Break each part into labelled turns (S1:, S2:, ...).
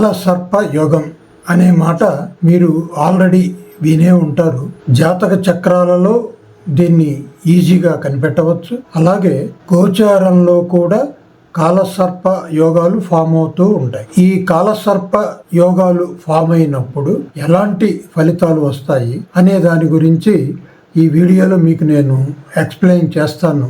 S1: కాలసర్ప యోగం అనే మాట మీరు ఆల్రెడీ వినే ఉంటారు. జాతక చక్రాలలో దీన్ని ఈజీగా కనిపెట్టవచ్చు. అలాగే గోచారంలో కూడా కాలసర్ప యోగాలు ఫామ్ అవుతూ ఉంటాయి. ఈ కాలసర్ప యోగాలు ఫామ్ అయినప్పుడు ఎలాంటి ఫలితాలు వస్తాయి అనే దాని గురించి ఈ వీడియోలో మీకు నేను ఎక్స్ప్లెయిన్ చేస్తాను.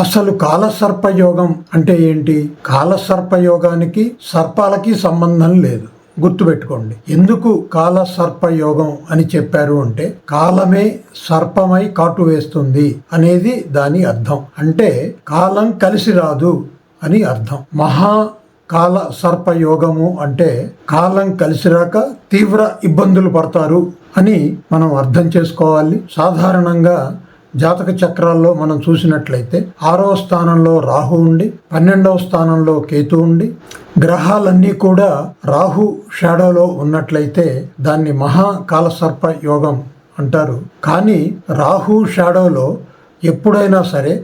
S1: అసలు కాలసర్ప యోగం అంటే ఏంటి? కాలసర్ప యోగానికి సర్పాలకి సంబంధం లేదు, గుర్తుపెట్టుకోండి. ఎందుకు కాలసర్ప యోగం అని చెప్పారు అంటే, కాలమే సర్పమై కాటు వేస్తుంది అనేది దాని అర్థం. అంటే కాలం కలిసి రాదు అని అర్థం. కాల సర్ప యోగము అంటే కాలం కలిసి రాక తీవ్ర ఇబ్బందులు పడతారు అని మనం అర్థం చేసుకోవాలి. సాధారణంగా జాతక చక్రాల్లో మనం చూసినట్లయితే 6వ స్థానంలో రాహు ఉండి 12వ స్థానంలో కేతు ఉండి గ్రహాలన్నీ కూడా రాహు షాడోలో ఉన్నట్లయితే దాన్ని కాలసర్ప యోగం అంటారు. కానీ రాహు షాడోలో ఎప్పుడైనా సరే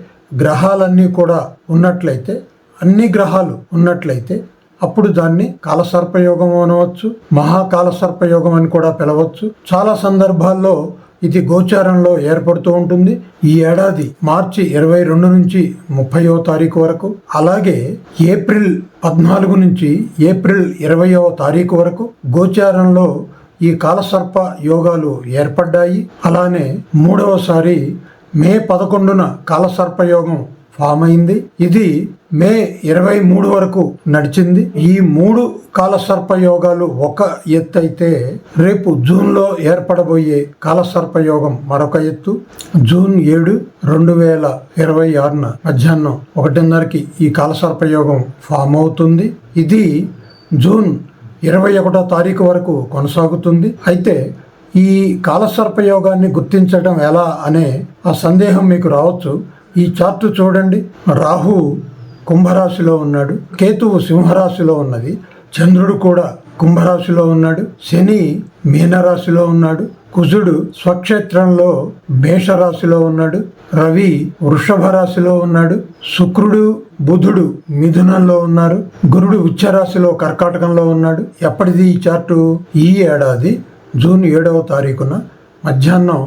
S1: గ్రహాలన్నీ కూడా ఉన్నట్లయితే, అన్ని గ్రహాలు ఉన్నట్లయితే అప్పుడు దాన్ని కాలసర్పయోగం అనవచ్చు, కాలసర్పయోగం అని కూడా పిలవచ్చు. చాలా సందర్భాల్లో ఇది గోచారంలో ఏర్పడుతూ ఉంటుంది. ఈ ఏడాది మార్చి 22 నుంచి 30వ తారీఖు వరకు, అలాగే ఏప్రిల్ 14 నుంచి ఏప్రిల్ 20వ తారీఖు వరకు గోచారంలో ఈ కాలసర్ప యోగాలు ఏర్పడ్డాయి. అలానే 3వసారి మే 11న కాలసర్ప యోగం ఫామ్ అయింది. ఇది మే 23 వరకు నడిచింది. ఈ 3 కాలసర్ప యోగాలు ఒక ఎత్తు అయితే, రేపు జూన్లో ఏర్పడబోయే కాలసర్ప యోగం మరొక ఎత్తు. జూన్ 7, 2026 మధ్యాహ్నం 1:30కి ఈ కాలసర్ప యోగం ఫామ్ అవుతుంది. ఇది జూన్ 21వ తారీఖు వరకు కొనసాగుతుంది. అయితే ఈ కాలసర్ప యోగాన్ని గుర్తించడం ఎలా అనే ఆ సందేహం మీకు రావచ్చు. ఈ చార్టు చూడండి. రాహు కుంభరాశిలో ఉన్నాడు, కేతువు సింహరాశిలో ఉన్నది, చంద్రుడు కూడా కుంభరాశిలో ఉన్నాడు, శని మీనరాశిలో ఉన్నాడు, కుజుడు స్వక్షేత్రంలో మేషరాశిలో ఉన్నాడు, రవి వృషభ రాశిలో ఉన్నాడు, శుక్రుడు బుధుడు మిథునంలో ఉన్నారు, గురుడు ఉచ్చరాశిలో కర్కాటకంలో ఉన్నాడు. ఎప్పటిది ఈ చార్టు? ఈ ఏడాది జూన్ 7వ తారీఖున మధ్యాహ్నం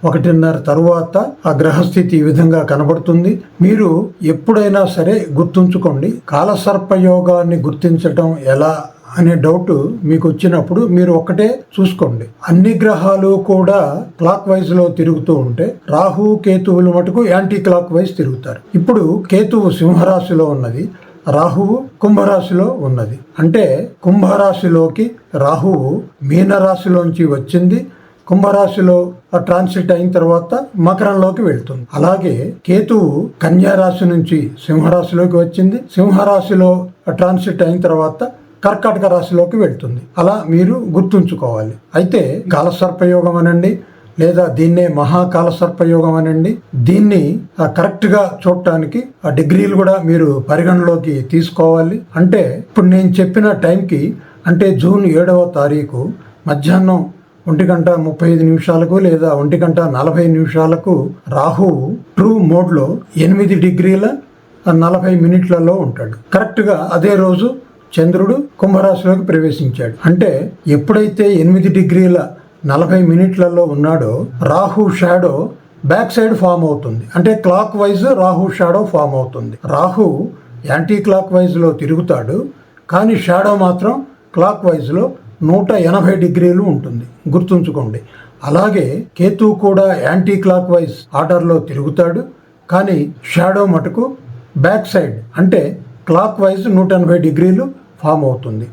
S1: 1:30 తరువాత ఆ గ్రహస్థితి ఈ విధంగా కనబడుతుంది. మీరు ఎప్పుడైనా సరే గుర్తుంచుకోండి, కాలసర్పయోగాన్ని గుర్తించటం ఎలా అనే డౌట్ మీకు వచ్చినప్పుడు మీరు ఒక్కటే చూసుకోండి. అన్ని గ్రహాలు కూడా క్లాక్ వైజ్ లో తిరుగుతూ ఉంటే రాహు కేతువులు మటుకు యాంటీ క్లాక్ వైజ్ తిరుగుతారు. ఇప్పుడు కేతువు సింహరాశిలో ఉన్నది, రాహువు కుంభరాశిలో ఉన్నది. అంటే కుంభరాశిలోకి రాహువు మీనరాశిలోంచి వచ్చింది, కుంభరాశిలో ట్రాన్సిట్ అయిన తర్వాత మకరంలోకి వెళ్తుంది. అలాగే కేతువు కన్యా రాశి నుంచి సింహరాశిలోకి వచ్చింది, సింహరాశిలో ట్రాన్సిట్ అయిన తర్వాత కర్కాటక రాశిలోకి వెళ్తుంది. అలా మీరు గుర్తుంచుకోవాలి. అయితే కాలసర్పయోగం అనండి, లేదా దీన్నే కాలసర్పయోగం అనండి, దీన్ని కరెక్ట్ గా చూడటానికి ఆ డిగ్రీలు కూడా మీరు పరిగణలోకి తీసుకోవాలి. అంటే ఇప్పుడు నేను చెప్పిన టైంకి, అంటే జూన్ 7వ తారీఖు మధ్యాహ్నం 1:35 లేదా 1:40 రాహువు ట్రూ మోడ్ లో 8 డిగ్రీల 40 మినిట్లలో ఉంటాడు. కరెక్ట్ గా అదే రోజు చంద్రుడు కుంభరాశిలోకి ప్రవేశించాడు. అంటే ఎప్పుడైతే 8 డిగ్రీల 40 మినిట్లలో ఉన్నాడో Rahu shadow back side form అవుతుంది. అంటే clockwise Rahu shadow form అవుతుంది. రాహు యాంటీ క్లాక్ వైజ్ లో తిరుగుతాడు, కానీ షాడో మాత్రం క్లాక్ వైజ్ లో 180 డిగ్రీలు ఉంటుంది, గుర్తుంచుకోండి. అలాగే కేతు కూడా యాంటీ క్లాక్ వైజ్ ఆర్డర్లో తిరుగుతాడు, కానీ షాడో మటుకు బ్యాక్ సైడ్ అంటే క్లాక్ వైజ్ 180 డిగ్రీలు ఫామ్ అవుతుంది.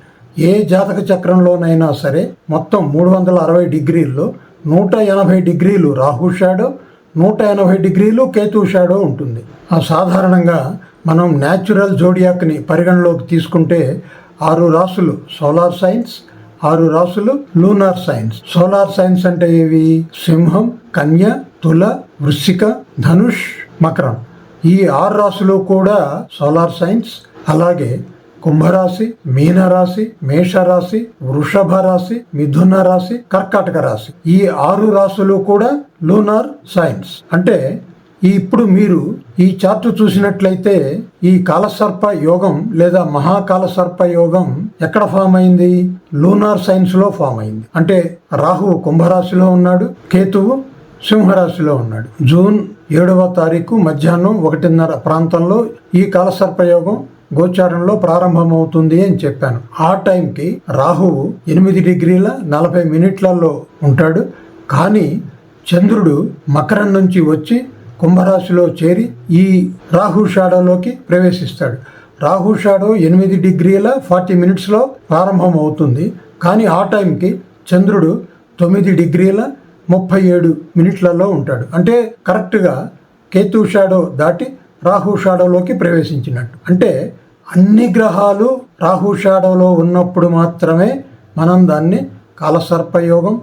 S1: ఏ జాతక చక్రంలోనైనా సరే మొత్తం 360 డిగ్రీల్లో 180 డిగ్రీలు రాహు షాడో, 180 డిగ్రీలు కేతు షాడో ఉంటుంది. సాధారణంగా మనం న్యాచురల్ జోడియాక్ని పరిగణలోకి తీసుకుంటే 6 రాసులు సోలార్ సైన్స్, 6 రాసులు లూనార్ సైన్స్. సోలార్ సైన్స్ అంటే ఏవి? సింహం, కన్య, తుల, వృశ్చిక, ధనుష్, మకరం. ఈ 6 రాశులు కూడా సోలార్ సైన్స్. అలాగే కుంభరాశి, మీనరాశి, మేషరాశి, వృషభ రాశి, మిథున రాశి, కర్కాటక రాశి, ఈ 6 రాశులు కూడా లూనార్ సైన్స్. అంటే ఇప్పుడు మీరు ఈ చార్ట్ చూసినట్లయితే ఈ కాలసర్ప యోగం లేదా మహాకాలసర్ప యోగం ఎక్కడ ఫామ్ అయింది? లూనార్ సైన్స్ లో ఫామ్ అయింది. అంటే రాహువు కుంభరాశిలో ఉన్నాడు, కేతువు సింహరాశిలో ఉన్నాడు. జూన్ 7వ తారీఖు మధ్యాహ్నం 1:30 ప్రాంతంలో ఈ కాలసర్ప యోగం గోచారంలో ప్రారంభమవుతుంది అని చెప్పాను. ఆ టైంకి రాహువు 8 డిగ్రీల 40 మినిట్లలో ఉంటాడు. కానీ చంద్రుడు మకరం నుంచి వచ్చి కుంభరాశిలో చేరి ఈ రాహు షాడోలోకి ప్రవేశిస్తాడు. రాహు షాడో 8 డిగ్రీల 40 మినిట్స్లో ప్రారంభం అవుతుంది. కానీ ఆ టైంకి చంద్రుడు 9 డిగ్రీల 37 మినిట్లలో ఉంటాడు. అంటే కరెక్ట్గా కేతు షాడో దాటి రాహు షాడోలోకి ప్రవేశించినట్టు. అంటే అన్ని గ్రహాలు రాహు షాడోలో ఉన్నప్పుడు మాత్రమే మనం దాన్ని కాలసర్పయోగం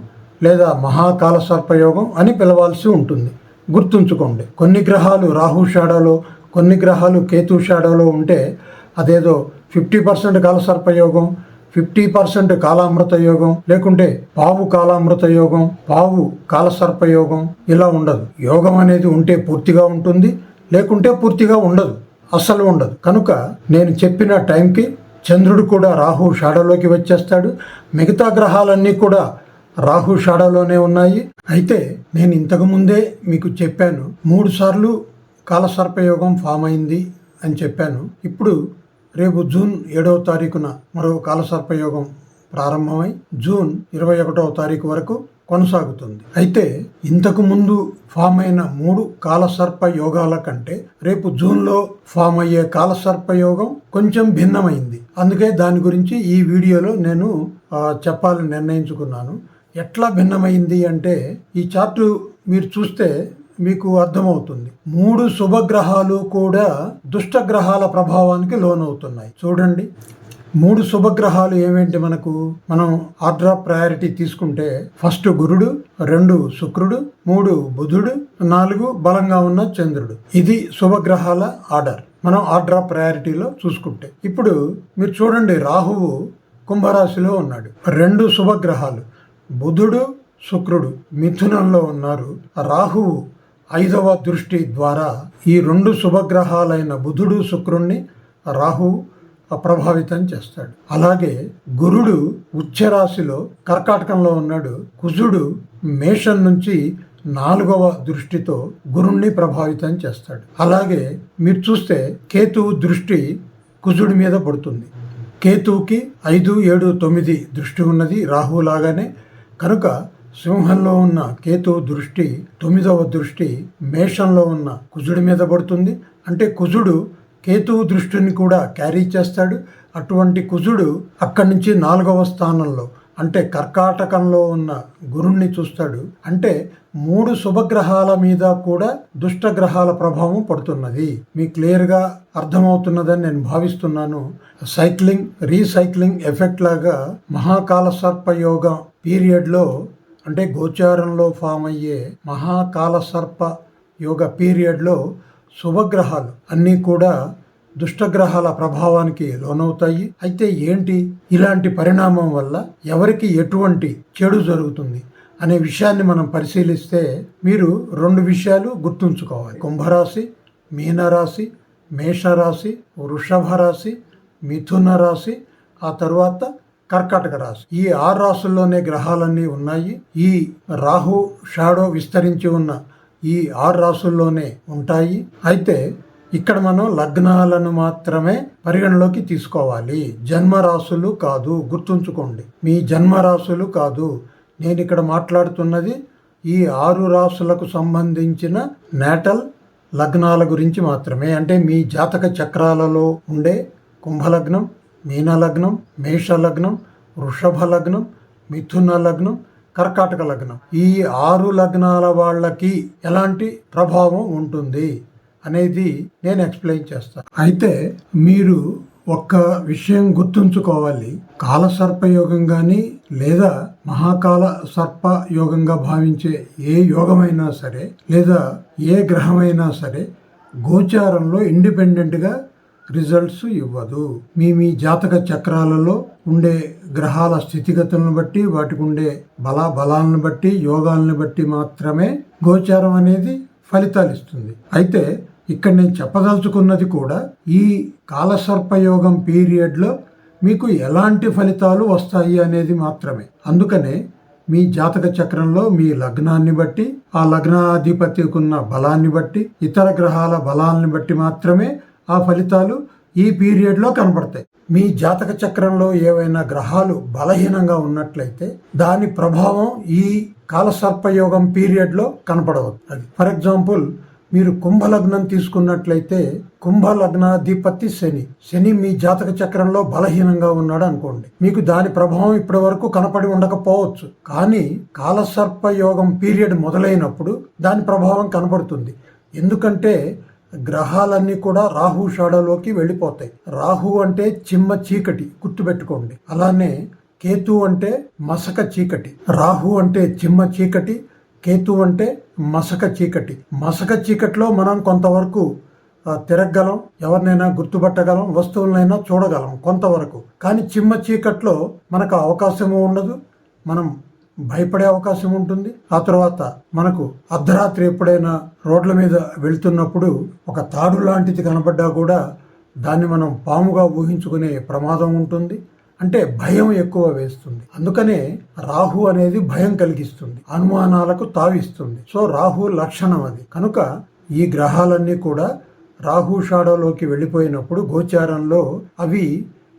S1: లేదా మహాకాలసర్పయోగం అని పిలవాల్సి ఉంటుంది. గుర్తుంచుకోండి, కొన్ని గ్రహాలు రాహు షాడోలో, కొన్ని గ్రహాలు కేతు షాడోలో ఉంటే అదేదో 50% కాలసర్పయోగం, 50% కాలామృత యోగం, లేకుంటే పావు కాలామృత యోగం, పావు కాలసర్పయోగం ఇలా ఉండదు. యోగం అనేది ఉంటే పూర్తిగా ఉంటుంది, లేకుంటే పూర్తిగా ఉండదు, అస్సలు ఉండదు. కనుక నేను చెప్పిన టైంకి చంద్రుడు కూడా రాహు షాడోలోకి వచ్చేస్తాడు. మిగతా గ్రహాలన్నీ కూడా రాహు షాడోలోనే ఉన్నాయి. అయితే నేను ఇంతకు ముందే మీకు చెప్పాను, 3 సార్లు కాలసర్పయోగం ఫామ్ అయింది అని చెప్పాను. ఇప్పుడు రేపు జూన్ 7వ తారీఖున మరో కాలసర్పయోగం ప్రారంభమై జూన్ 21వ తారీఖు వరకు కొనసాగుతుంది. అయితే ఇంతకు ముందు ఫామ్ అయిన 3 కాలసర్ప యోగాల కంటే రేపు జూన్లో ఫామ్ అయ్యే కాలసర్ప యోగం కొంచెం భిన్నమైంది. అందుకే దాని గురించి ఈ వీడియోలో నేను చెప్పాలని నిర్ణయించుకున్నాను. ఎట్లా భిన్నమైంది అంటే ఈ చార్టు మీరు చూస్తే మీకు అర్థమవుతుంది. 3 శుభగ్రహాలు కూడా దుష్ట గ్రహాల ప్రభావానికి లోనవుతున్నాయి. చూడండి, 3 శుభగ్రహాలు ఏమేంటి మనకు? మనం ఆర్డర్ ఆఫ్ ప్రయారిటీ తీసుకుంటే ఫస్ట్ గురుడు, 2 శుక్రుడు, 3 బుధుడు, 4 బలంగా ఉన్న చంద్రుడు. ఇది శుభగ్రహాల ఆర్డర్ మనం ఆర్డర్ ఆఫ్ ప్రయారిటీలో చూసుకుంటే. ఇప్పుడు మీరు చూడండి, రాహువు కుంభరాశిలో ఉన్నాడు. 2 శుభగ్రహాలు బుధుడు శుక్రుడు మిథునంలో ఉన్నారు. రాహువు 5వ దృష్టి ద్వారా ఈ 2 శుభగ్రహాలైన బుధుడు శుక్రుణ్ణి రాహువు ప్రభావితం చేస్తాడు. అలాగే గురుడు ఉచ్చరాశిలో కర్కాటకంలో ఉన్నాడు. కుజుడు మేషం నుంచి 4వ దృష్టితో గురుణ్ణి ప్రభావితం చేస్తాడు. అలాగే మీరు చూస్తే కేతువు దృష్టి కుజుడి మీద పడుతుంది. కేతువుకి 5, 7, 9 దృష్టి ఉన్నది రాహువు లాగానే. కనుక సింహంలో ఉన్న కేతువు దృష్టి 9వ దృష్టి మేషంలో ఉన్న కుజుడి మీద పడుతుంది. అంటే కుజుడు కేతువు దృష్టిని కూడా క్యారీ చేస్తాడు. అటువంటి కుజుడు అక్కడి నుంచి 4వ స్థానంలో అంటే కర్కాటకంలో ఉన్న గురుణ్ణి చూస్తాడు. అంటే 3 శుభగ్రహాల మీద కూడా దుష్ట గ్రహాల ప్రభావం పడుతున్నది. మీకు క్లియర్గా అర్థమవుతున్నదని నేను భావిస్తున్నాను. రీసైక్లింగ్ ఎఫెక్ట్ లాగా మహాకాల సర్పయోగ పీరియడ్లో అంటే గోచారంలో ఫామ్ అయ్యే మహాకాల సర్ప యోగ పీరియడ్లో శుభగ్రహాలు అన్నీ కూడా దుష్టగ్రహాల ప్రభావానికి లోనవుతాయి. అయితే ఏంటి ఇలాంటి పరిణామం వల్ల ఎవరికి ఎటువంటి చెడు జరుగుతుంది అనే విషయాన్ని మనం పరిశీలిస్తే మీరు 2 విషయాలు గుర్తుంచుకోవాలి. కుంభరాశి, మీనరాశి, మేషరాశి, వృషభ రాశి, మిథున రాశి, ఆ తరువాత కర్కాటక రాశి. ఈ 6 రాశుల్లోనే గ్రహాలన్నీ ఉన్నాయి. ఈ రాహు షాడో విస్తరించి ఉన్న ఈ 6 రాశుల్లోనే ఉంటాయి. అయితే ఇక్కడ మనం లగ్నాలను మాత్రమే పరిగణలోకి తీసుకోవాలి, జన్మరాశులు కాదు. గుర్తుంచుకోండి, మీ జన్మరాశులు కాదు. నేను ఇక్కడ మాట్లాడుతున్నది ఈ 6 రాశులకు సంబంధించిన నేటల్ లగ్నాల గురించి మాత్రమే. అంటే మీ జాతక చక్రాలలో ఉండే కుంభలగ్నం, మీనలగ్నం, మేషలగ్నం, వృషభ లగ్నం, మిథున లగ్నం, కర్కాటక లగ్నం, ఈ 6 లగ్నాల వాళ్ళకి ఎలాంటి ప్రభావం ఉంటుంది అనేది నేను ఎక్స్ప్లెయిన్ చేస్తాను. అయితే మీరు ఒక్క విషయం గుర్తుంచుకోవాలి. కాలసర్పయోగం కానీ లేదా మహాకాల సర్ప యోగంగా భావించే ఏ యోగమైనా సరే లేదా ఏ గ్రహమైనా సరే గోచారంలో ఇండిపెండెంట్గా రిజల్ట్స్ ఇవ్వదు. మీ జాతక చక్రాలలో ఉండే గ్రహాల స్థితిగతులను బట్టి, వాటికి ఉండే బలాలను బట్టి, యోగాలను బట్టి మాత్రమే గోచారం అనేది ఫలితాలు ఇస్తుంది. అయితే ఇక్కడ నేను చెప్పదలుచుకున్నది కూడా ఈ కాలసర్పయోగం పీరియడ్లో మీకు ఎలాంటి ఫలితాలు వస్తాయి అనేది మాత్రమే. అందుకనే మీ జాతక చక్రంలో మీ లగ్నాన్ని బట్టి, ఆ లగ్నాధిపతికి ఉన్న బలాన్ని బట్టి, ఇతర గ్రహాల బలాన్ని బట్టి మాత్రమే ఆ ఫలితాలు ఈ పీరియడ్లో కనబడతాయి. మీ జాతక చక్రంలో ఏవైనా గ్రహాలు బలహీనంగా ఉన్నట్లయితే దాని ప్రభావం ఈ కాలసర్పయోగం పీరియడ్లో కనపడవచ్చు. అది ఫర్ ఎగ్జాంపుల్ మీరు కుంభలగ్నం తీసుకున్నట్లయితే కుంభలగ్నాధిపతి శని మీ జాతక చక్రంలో బలహీనంగా ఉన్నాడు అనుకోండి. మీకు దాని ప్రభావం ఇప్పటి వరకు కనపడి ఉండకపోవచ్చు, కానీ కాలసర్పయోగం పీరియడ్ మొదలైనప్పుడు దాని ప్రభావం కనపడుతుంది. ఎందుకంటే గ్రహాలన్నీ కూడా రాహు షాడోలోకి వెళ్ళిపోతాయి. రాహు అంటే చిమ్మ చీకటి, గుర్తుపెట్టుకోండి. అలానే కేతు అంటే మసక చీకటి. రాహు అంటే చిమ్మ చీకటి, కేతు అంటే మసక చీకటి. మసక చీకటిలో మనం కొంతవరకు తిరగగలం, ఎవరినైనా గుర్తుపట్టగలం, వస్తువులనైనా చూడగలం కొంతవరకు. కానీ చిమ్మ చీకట్లో మనకు అవకాశము ఉండదు, మనం భయపడే అవకాశం ఉంటుంది. ఆ తర్వాత మనకు అర్ధరాత్రి ఎప్పుడైనా రోడ్ల మీద వెళ్తున్నప్పుడు ఒక తాడు లాంటిది కనబడ్డా కూడా దాన్ని మనం పాముగా ఊహించుకునే ప్రమాదం ఉంటుంది. అంటే భయం ఎక్కువ వేస్తుంది. అందుకనే రాహు అనేది భయం కలిగిస్తుంది, అనుమానాలకు తావిస్తుంది. సో రాహు లక్షణం అది. కనుక ఈ గ్రహాలన్నీ కూడా రాహు షాడోలోకి వెళ్ళిపోయినప్పుడు గోచారంలో అవి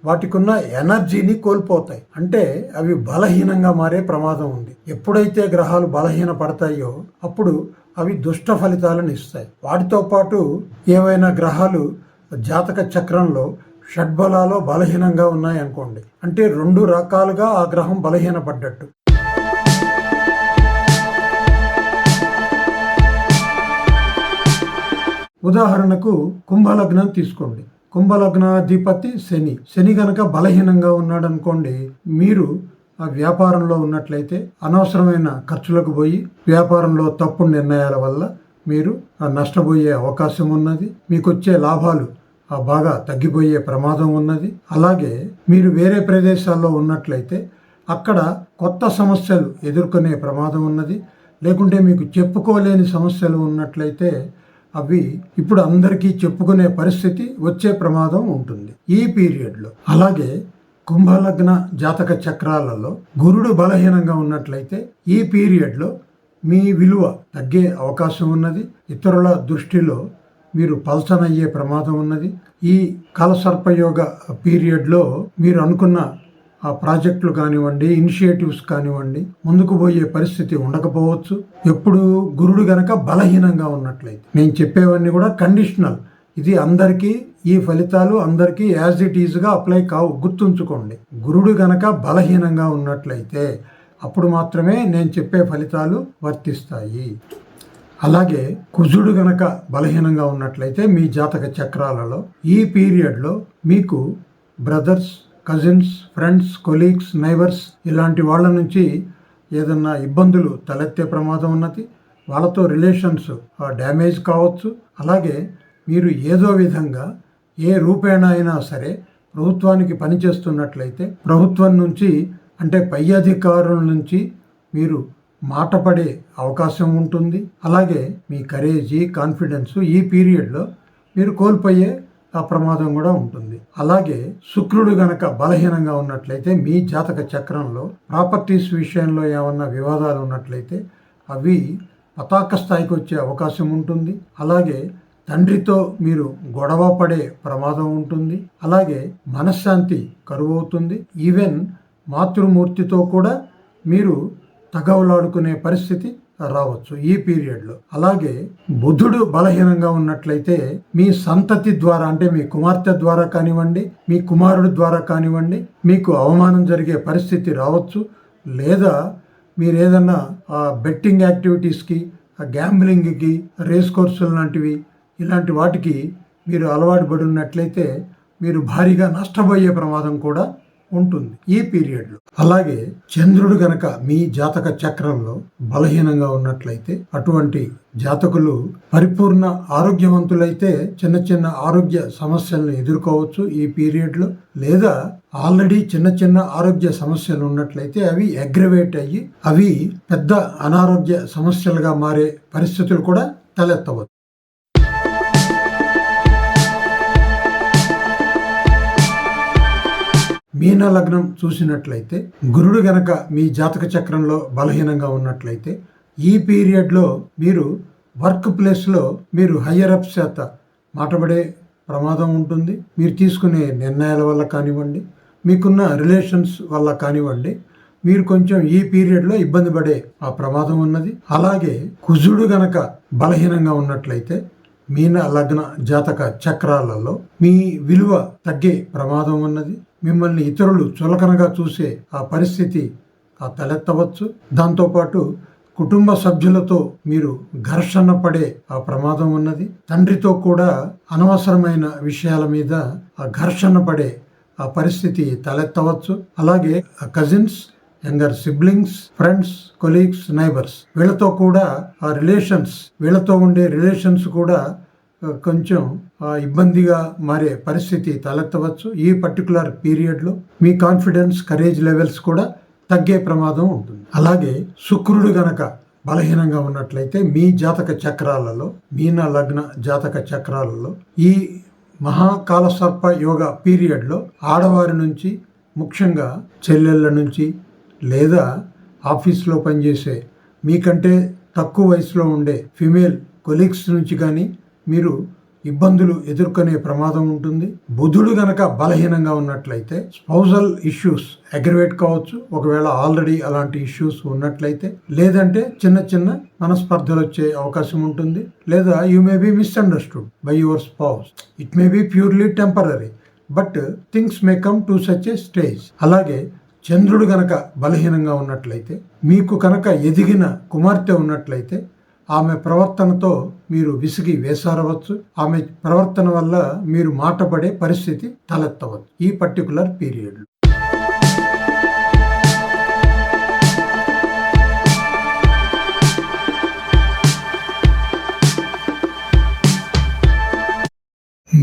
S1: వాటికున్న ఎనర్జీని కోల్పోతాయి. అంటే అవి బలహీనంగా మారే ప్రమాదం ఉంది. ఎప్పుడైతే గ్రహాలు బలహీన పడతాయో అప్పుడు అవి దుష్ట ఫలితాలను ఇస్తాయి. వాటితో పాటు ఏవైనా గ్రహాలు జాతక చక్రంలో షడ్బలాలో బలహీనంగా ఉన్నాయనుకోండి, అంటే 2 రకాలుగా ఆ గ్రహం బలహీనపడ్డట్టు. ఉదాహరణకు కుంభలగ్నం తీసుకోండి. కుంభలగ్నాధిపతి శని గనక బలహీనంగా ఉన్నాడు అనుకోండి, మీరు ఆ వ్యాపారంలో ఉన్నట్లయితే అనవసరమైన ఖర్చులకు పోయి వ్యాపారంలో తప్పుడు నిర్ణయాల వల్ల మీరు నష్టపోయే అవకాశం ఉన్నది. మీకు వచ్చే లాభాలు బాగా తగ్గిపోయే ప్రమాదం ఉన్నది. అలాగే మీరు వేరే ప్రదేశాల్లో ఉన్నట్లయితే అక్కడ కొత్త సమస్యలు ఎదుర్కొనే ప్రమాదం ఉన్నది. లేకుంటే మీకు చెప్పుకోలేని సమస్యలు ఉన్నట్లయితే అవి ఇప్పుడు అందరికీ చెప్పుకునే పరిస్థితి వచ్చే ప్రమాదం ఉంటుంది ఈ పీరియడ్లో. అలాగే కుంభలగ్న జాతక చక్రాలలో గురుడు బలహీనంగా ఉన్నట్లయితే ఈ పీరియడ్లో మీ విలువ తగ్గే అవకాశం ఉన్నది. ఇతరుల దృష్టిలో మీరు పల్చనయ్యే ప్రమాదం ఉన్నది. ఈ కాలసర్పయోగ పీరియడ్లో మీరు అనుకున్న ఆ ప్రాజెక్టులు కానివ్వండి, ఇనిషియేటివ్స్ కానివ్వండి, ముందుకు పోయే పరిస్థితి ఉండకపోవచ్చు. ఎప్పుడు గురుడు గనక బలహీనంగా ఉన్నట్లయితే. నేను చెప్పేవన్నీ కూడా కండిషనల్. ఇది అందరికీ, ఈ ఫలితాలు అందరికీ యాజ్ ఇట్ ఈజ్గా అప్లై కావు, గుర్తుంచుకోండి. గురుడు గనక బలహీనంగా ఉన్నట్లయితే అప్పుడు మాత్రమే నేను చెప్పే ఫలితాలు వర్తిస్తాయి. అలాగే కుజుడు గనక బలహీనంగా ఉన్నట్లయితే మీ జాతక చక్రాలలో ఈ పీరియడ్లో మీకు brothers, cousins, friends, colleagues, neighbours ఇలాంటి వాళ్ళ నుంచి ఏదన్నా ఇబ్బందులు తలెత్తే ప్రమాదం ఉన్నది. వాళ్ళతో రిలేషన్స్ డ్యామేజ్ కావచ్చు. అలాగే మీరు ఏదో విధంగా ఏ రూపేణ అయినా సరే ప్రభుత్వానికి పనిచేస్తున్నట్లయితే ప్రభుత్వం నుంచి, అంటే పై అధికారుల నుంచి మీరు మాట పడే అవకాశం ఉంటుంది. అలాగే మీ కరేజీ, కాన్ఫిడెన్స్ ఈ పీరియడ్లో మీరు కోల్పోయే ఆ ప్రమాదం కూడా ఉంటుంది. అలాగే శుక్రుడు గనక బలహీనంగా ఉన్నట్లయితే మీ జాతక చక్రంలో ప్రాపర్టీస్ విషయంలో ఏమన్నా వివాదాలు ఉన్నట్లయితే అవి పతాక స్థాయికి వచ్చే అవకాశం ఉంటుంది. అలాగే తండ్రితో మీరు గొడవ పడే ప్రమాదం ఉంటుంది. అలాగే మనశ్శాంతి కరువవుతుంది. ఈవెన్ మాతృమూర్తితో కూడా మీరు తగవలాడుకునే పరిస్థితి రావచ్చు ఈ పీరియడ్లో. అలాగే బుధుడు బలహీనంగా ఉన్నట్లయితే మీ సంతతి ద్వారా, అంటే మీ కుమార్తె ద్వారా కానివ్వండి, మీ కుమారుడు ద్వారా కానివ్వండి, మీకు అవమానం జరిగే పరిస్థితి రావచ్చు. లేదా మీరు ఏదన్నా బెట్టింగ్ యాక్టివిటీస్కి, గ్యాంబ్లింగ్కి, రేస్ కోర్సులు లాంటివి ఇలాంటి వాటికి మీరు అలవాటు పడి ఉన్నట్లయితే మీరు భారీగా నష్టపోయే ప్రమాదం కూడా ఉంటుంది ఈ పీరియడ్లో. అలాగే చంద్రుడు గనక మీ జాతక చక్రంలో బలహీనంగా ఉన్నట్లయితే అటువంటి జాతకులు పరిపూర్ణ ఆరోగ్యవంతులైతే చిన్న చిన్న ఆరోగ్య సమస్యలను ఎదుర్కోవచ్చు ఈ పీరియడ్లో. లేదా ఆల్రెడీ చిన్న చిన్న ఆరోగ్య సమస్యలు ఉన్నట్లయితే అవి అగ్రవేట్ అయ్యి అవి పెద్ద అనారోగ్య సమస్యలుగా మారే పరిస్థితులు కూడా తలెత్తవచ్చు. మీన లగ్నం చూసినట్లయితే గురుడు గనక మీ జాతక చక్రంలో బలహీనంగా ఉన్నట్లయితే ఈ పీరియడ్లో మీరు వర్క్ ప్లేస్లో మీరు హయ్యర్ అప్స్ చేత మాటపడే ప్రమాదం ఉంటుంది. మీరు తీసుకునే నిర్ణయాల వల్ల కానివ్వండి, మీకున్న రిలేషన్స్ వల్ల కానివ్వండి, మీరు కొంచెం ఈ పీరియడ్లో ఇబ్బంది పడే ఆ ప్రమాదం ఉన్నది. అలాగే కుజుడు గనక బలహీనంగా ఉన్నట్లయితే మీన లగ్న జాతక చక్రాలలో మీ విలువ తగ్గే ప్రమాదం ఉన్నది. మిమ్మల్ని ఇతరులు చులకనగా చూసే ఆ పరిస్థితి తలెత్తవచ్చు. దాంతోపాటు కుటుంబ సభ్యులతో మీరు ఘర్షణ పడే ఆ ప్రమాదం ఉన్నది. తండ్రితో కూడా అనవసరమైన విషయాల మీద ఆ ఘర్షణ పడే ఆ పరిస్థితి తలెత్తవచ్చు. అలాగే cousins, younger siblings, friends, colleagues, neighbours వీళ్ళతో కూడా ఆ రిలేషన్స్, వీళ్ళతో ఉండే రిలేషన్స్ కూడా కొంచెం ఇబ్బందిగా మారే పరిస్థితి తలెత్తవచ్చు. ఈ పర్టికులర్ పీరియడ్లో మీ కాన్ఫిడెన్స్, కరేజ్ లెవెల్స్ కూడా తగ్గే ప్రమాదం ఉంటుంది. అలాగే శుక్రుడు గనక బలహీనంగా ఉన్నట్లయితే మీ జాతక చక్రాలలో, మీన లగ్న జాతక చక్రాలలో ఈ మహాకాల సర్ప యోగ పీరియడ్లో ఆడవారి నుంచి, ముఖ్యంగా చెల్లెళ్ళ నుంచి లేదా ఆఫీస్లో పనిచేసే మీకంటే తక్కువ వయసులో ఉండే ఫిమేల్ కొలీగ్స్ నుంచి కానీ మీరు ఇబ్బందులు ఎదుర్కొనే ప్రమాదం ఉంటుంది. బుధుడు గనక బలహీనంగా ఉన్నట్లయితే స్పౌజల్ ఇష్యూస్ అగ్రివేట్ కావచ్చు, ఒకవేళ ఆల్రెడీ అలాంటి ఇష్యూస్ ఉన్నట్లయితే. లేదంటే చిన్న చిన్న మనస్పర్ధలు వచ్చే అవకాశం ఉంటుంది. లేదా you may be misunderstood by your spouse. It may be purely temporary, but things may come to such a stage. అలాగే చంద్రుడు గనక బలహీనంగా ఉన్నట్లయితే, మీకు కనుక ఎదిగిన కుమార్తె ఉన్నట్లయితే ఆమె ప్రవర్తనతో మీరు విసిగి వేసారవచ్చు. ఆమె ప్రవర్తన వల్ల మీరు మాటపడే పరిస్థితి తలెత్తవచ్చు ఈ పర్టికులర్ పీరియడ్.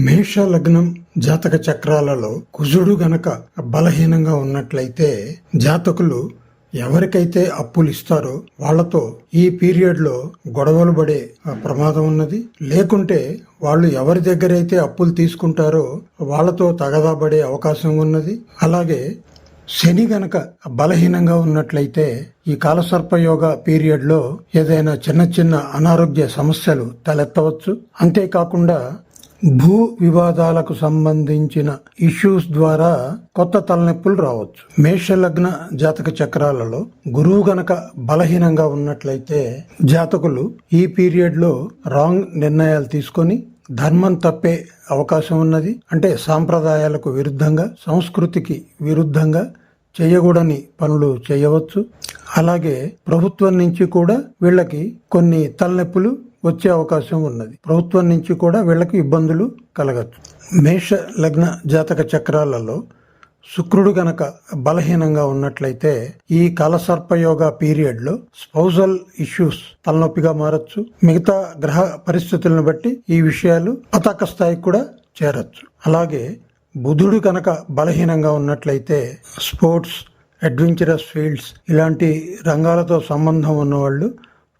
S1: మేష లగ్నం జాతక చక్రాలలో కుజుడు గనక బలహీనంగా ఉన్నట్లయితే జాతకులు ఎవరికైతే అప్పులు ఇస్తారో వాళ్లతో ఈ పీరియడ్ లో గొడవలు పడే ప్రమాదం ఉన్నది. లేకుంటే వాళ్ళు ఎవరి దగ్గర అయితే అప్పులు తీసుకుంటారో వాళ్లతో తగదాబడే అవకాశం ఉన్నది. అలాగే శని గనక బలహీనంగా ఉన్నట్లయితే ఈ కాలసర్పయోగ పీరియడ్ లో ఏదైనా చిన్న చిన్న అనారోగ్య సమస్యలు తలెత్తవచ్చు. అంతేకాకుండా భూ వివాదాలకు సంబంధించిన ఇష్యూస్ ద్వారా కొత్త తలనొప్పులు రావచ్చు. మేషలగ్న జాతక చక్రాలలో గురువు గనక బలహీనంగా ఉన్నట్లయితే జాతకులు ఈ పీరియడ్ లో రాంగ్ నిర్ణయాలు తీసుకొని ధర్మం తప్పే అవకాశం ఉన్నది. అంటే సాంప్రదాయాలకు విరుద్ధంగా, సంస్కృతికి విరుద్ధంగా చేయకూడని పనులు చేయవచ్చు. అలాగే ప్రభుత్వం నుంచి కూడా వీళ్ళకి కొన్ని తలనొప్పులు వచ్చే అవకాశం ఉన్నది. ప్రభుత్వం నుంచి కూడా వీళ్ళకి ఇబ్బందులు కలగచ్చు. మేష లగ్న జాతక చక్రాలలో శుక్రుడు గనక బలహీనంగా ఉన్నట్లయితే ఈ కాలసర్పయోగ పీరియడ్ లో స్పౌజల్ ఇష్యూస్ తలనొప్పిగా మారచ్చు. మిగతా గ్రహ పరిస్థితులను బట్టి ఈ విషయాలు పతాక స్థాయికి కూడా చేరచ్చు. అలాగే బుధుడు కనుక బలహీనంగా ఉన్నట్లయితే స్పోర్ట్స్, అడ్వెంచరస్ ఫీల్డ్స్ ఇలాంటి రంగాలతో సంబంధం ఉన్నవాళ్ళు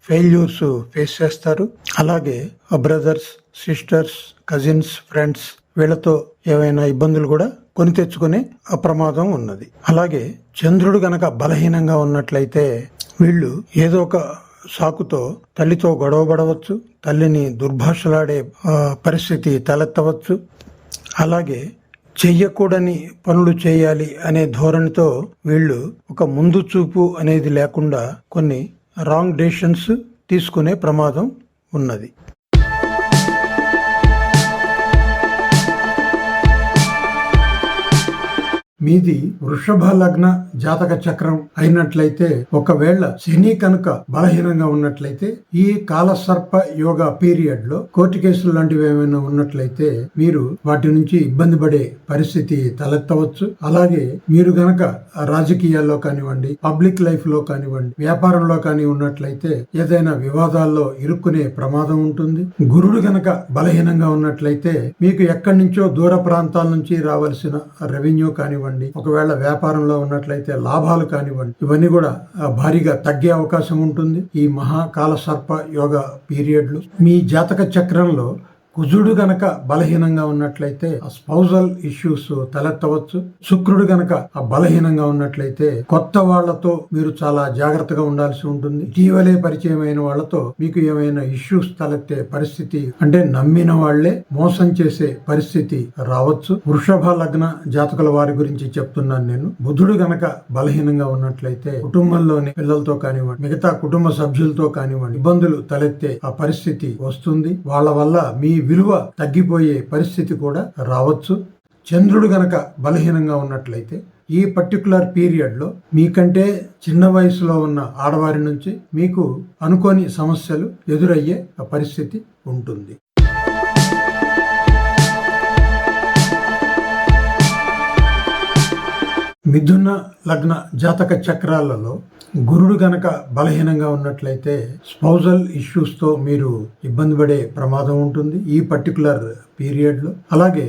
S1: ఫెయిల్యూర్స్ ఫేస్ చేస్తారు. అలాగే బ్రదర్స్, సిస్టర్స్, కజిన్స్, ఫ్రెండ్స్ వీళ్ళతో ఏవైనా ఇబ్బందులు కూడా కొని తెచ్చుకునే ప్రమాదం ఉన్నది. అలాగే చంద్రుడు గనక బలహీనంగా ఉన్నట్లయితే వీళ్ళు ఏదో ఒక సాకుతో తల్లితో గొడవ పడవచ్చు, తల్లిని దుర్భాషలాడే పరిస్థితి తలెత్తవచ్చు. అలాగే చెయ్యకూడని పనులు చేయాలి అనే ధోరణితో వీళ్ళు ఒక ముందు చూపు అనేది లేకుండా కొన్ని రాంగ్ డెసిషన్స్ తీసుకునే ప్రమాదం ఉన్నది. మీది వృషభ లగ్న జాతక చక్రం అయినట్లయితే, ఒకవేళ శని కనుక బలహీనంగా ఉన్నట్లయితే ఈ కాలసర్ప యోగ పీరియడ్ లో కోర్టు కేసులు లాంటివి ఏమైనా ఉన్నట్లయితే మీరు వాటి నుంచి ఇబ్బంది పడే పరిస్థితి తలెత్తవచ్చు. అలాగే మీరు గనక రాజకీయాల్లో కానివ్వండి, పబ్లిక్ లైఫ్ లో కానివ్వండి, వ్యాపారంలో కానీ ఉన్నట్లయితే ఏదైనా వివాదాల్లో ఇరుక్కునే ప్రమాదం ఉంటుంది. గురుడు గనక బలహీనంగా ఉన్నట్లయితే మీకు ఎక్కడి నుంచో దూర ప్రాంతాల నుంచి రావాల్సిన రెవెన్యూ కానివ్వండి, కానివ్వండి, ఒకవేళ వ్యాపారంలో ఉన్నట్లయితే లాభాలు కానివ్వండి, ఇవన్నీ కూడా భారీగా తగ్గే అవకాశం ఉంటుంది ఈ మహాకాల సర్ప యోగ పీరియడ్లు. మీ జాతక చక్రంలో కుజుడు గనక బలహీనంగా ఉన్నట్లయితే స్పౌజల్ ఇష్యూస్ తలెత్తవచ్చు. శుక్రుడు గనక బలహీనంగా ఉన్నట్లయితే కొత్త వాళ్లతో మీరు చాలా జాగ్రత్తగా ఉండాల్సి ఉంటుంది. ఇటీవలే పరిచయం అయిన వాళ్లతో మీకు ఏమైనా ఇష్యూస్ తలెత్తే పరిస్థితి, అంటే నమ్మిన వాళ్లే మోసం చేసే పరిస్థితి రావచ్చు. వృషభ లగ్న జాతకుల వారి గురించి చెప్తున్నాను నేను. బుధుడు గనక బలహీనంగా ఉన్నట్లయితే కుటుంబంలోని పిల్లలతో కానివ్వండి, మిగతా కుటుంబ సభ్యులతో కానివ్వండి, ఇబ్బందులు తలెత్తే ఆ పరిస్థితి వస్తుంది. వాళ్ళ వల్ల మీ విలువ తగ్గిపోయే పరిస్థితి కూడా రావచ్చు. చంద్రుడు గనక బలహీనంగా ఉన్నట్లయితే ఈ పర్టికులర్ పీరియడ్లో మీకంటే చిన్న వయసులో ఉన్న ఆడవారి నుంచి మీకు అనుకోని సమస్యలు ఎదురయ్యే పరిస్థితి ఉంటుంది. మిథున లగ్న జాతక చక్రాలలో గురుడు గనక బలహీనంగా ఉన్నట్లయితే స్పౌజల్ ఇష్యూస్ తో మీరు ఇబ్బంది పడే ప్రమాదం ఉంటుంది ఈ పర్టికులర్ పీరియడ్ లో. అలాగే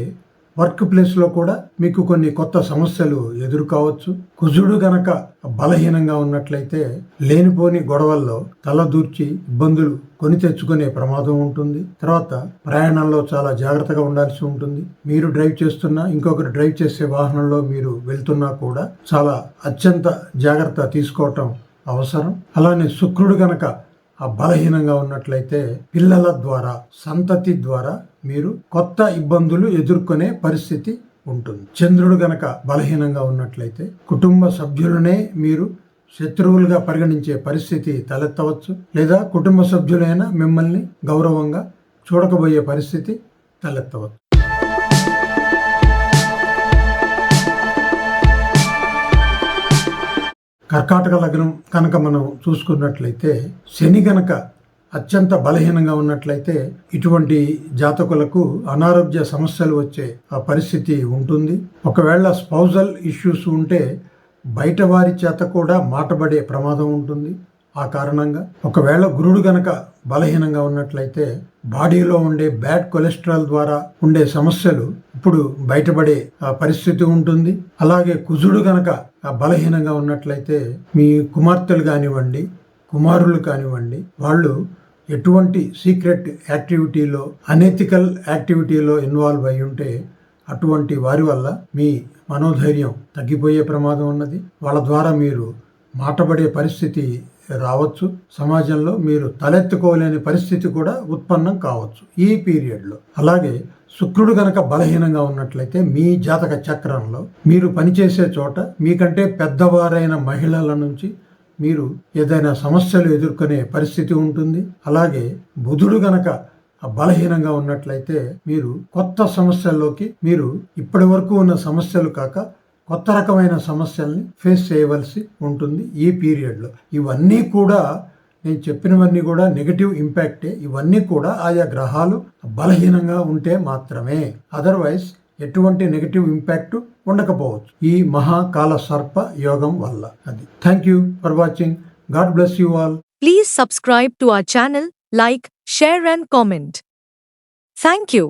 S1: వర్క్ ప్లేస్ లో కూడా మీకు కొన్ని కొత్త సమస్యలు ఎదురు కావచ్చు. కుజుడు గనక బలహీనంగా ఉన్నట్లయితే లేనిపోని గొడవల్లో తలదూర్చి ఇబ్బందులు కొని తెచ్చుకునే ప్రమాదం ఉంటుంది. తర్వాత ప్రయాణంలో చాలా జాగ్రత్తగా ఉండాల్సి ఉంటుంది. మీరు డ్రైవ్ చేస్తున్నా, ఇంకొకరు డ్రైవ్ చేసే వాహనంలో మీరు వెళ్తున్నా కూడా చాలా అత్యంత జాగ్రత్త తీసుకోవటం అవసరం. అలానే శుక్రుడు గనక బలహీనంగా ఉన్నట్లయితే పిల్లల ద్వారా, సంతతి ద్వారా మీరు కొత్త ఇబ్బందులు ఎదుర్కొనే పరిస్థితి ఉంటుంది. చంద్రుడు గనక బలహీనంగా ఉన్నట్లయితే కుటుంబ సభ్యులనే మీరు శత్రువులుగా పరిగణించే పరిస్థితి తలెత్తవచ్చు. లేదా కుటుంబ సభ్యులైనా మిమ్మల్ని గౌరవంగా చూడకబోయే పరిస్థితి తలెత్తవచ్చు. కర్కాటక లగ్నం కనుక మనం చూసుకున్నట్లయితే శని గనక అత్యంత బలహీనంగా ఉన్నట్లయితే ఇటువంటి జాతకులకు అనారోగ్య సమస్యలు వచ్చే ఆ పరిస్థితి ఉంటుంది. ఒకవేళ స్పౌజల్ ఇష్యూస్ ఉంటే బయట వారి చేత కూడా మాటబడే ప్రమాదం ఉంటుంది. ఆ కారణంగా ఒకవేళ గురుడు గనక బలహీనంగా ఉన్నట్లయితే బాడీలో ఉండే బ్యాడ్ కొలెస్ట్రాల్ ద్వారా ఉండే సమస్యలు ఇప్పుడు బయటపడే పరిస్థితి ఉంటుంది. అలాగే కుజుడు గనక బలహీనంగా ఉన్నట్లయితే మీ కుమార్తెలు కానివ్వండి, కుమారులు కానివ్వండి, వాళ్ళు ఎటువంటి సీక్రెట్ యాక్టివిటీలో, అనెథికల్ యాక్టివిటీలో ఇన్వాల్వ్ అయి ఉంటే అటువంటి వారి వల్ల మీ మనోధైర్యం తగ్గిపోయే ప్రమాదం ఉన్నది. వాళ్ళ ద్వారా మీరు మాటబడే పరిస్థితి రావచ్చు. సమాజంలో మీరు తలెత్తుకోలేని పరిస్థితి కూడా ఉత్పన్నం కావచ్చు ఈ పీరియడ్లో. అలాగే శుక్రుడు గనక బలహీనంగా ఉన్నట్లయితే మీ జాతక చక్రంలో మీరు పనిచేసే చోట మీకంటే పెద్దవారైన మహిళల నుంచి మీరు ఏదైనా సమస్యలు ఎదుర్కొనే పరిస్థితి ఉంటుంది. అలాగే బుధుడు గనక బలహీనంగా ఉన్నట్లయితే మీరు కొత్త సమస్యల్లోకి, మీరు ఇప్పటి వరకు ఉన్న సమస్యలు కాక కొత్త రకమైన సమస్యల్ని ఫేస్ చేయవలసి ఉంటుంది ఈ పీరియడ్లో. ఇవన్నీ కూడా నేను చెప్పినవన్నీ కూడా నెగటివ్ ఇంపాక్టే. ఇవన్నీ కూడా ఆయా గ్రహాలు బలహీనంగా ఉంటే మాత్రమే. అదర్వైజ్ ఎటువంటి నెగటివ్ ఇంపాక్ట్ ఉండకపోవచ్చు ఈ మహాకాల సర్ప యోగం వల్ల. అది. Thank you for watching. God bless you all.
S2: Please subscribe to our channel, like, share and comment. Thank you.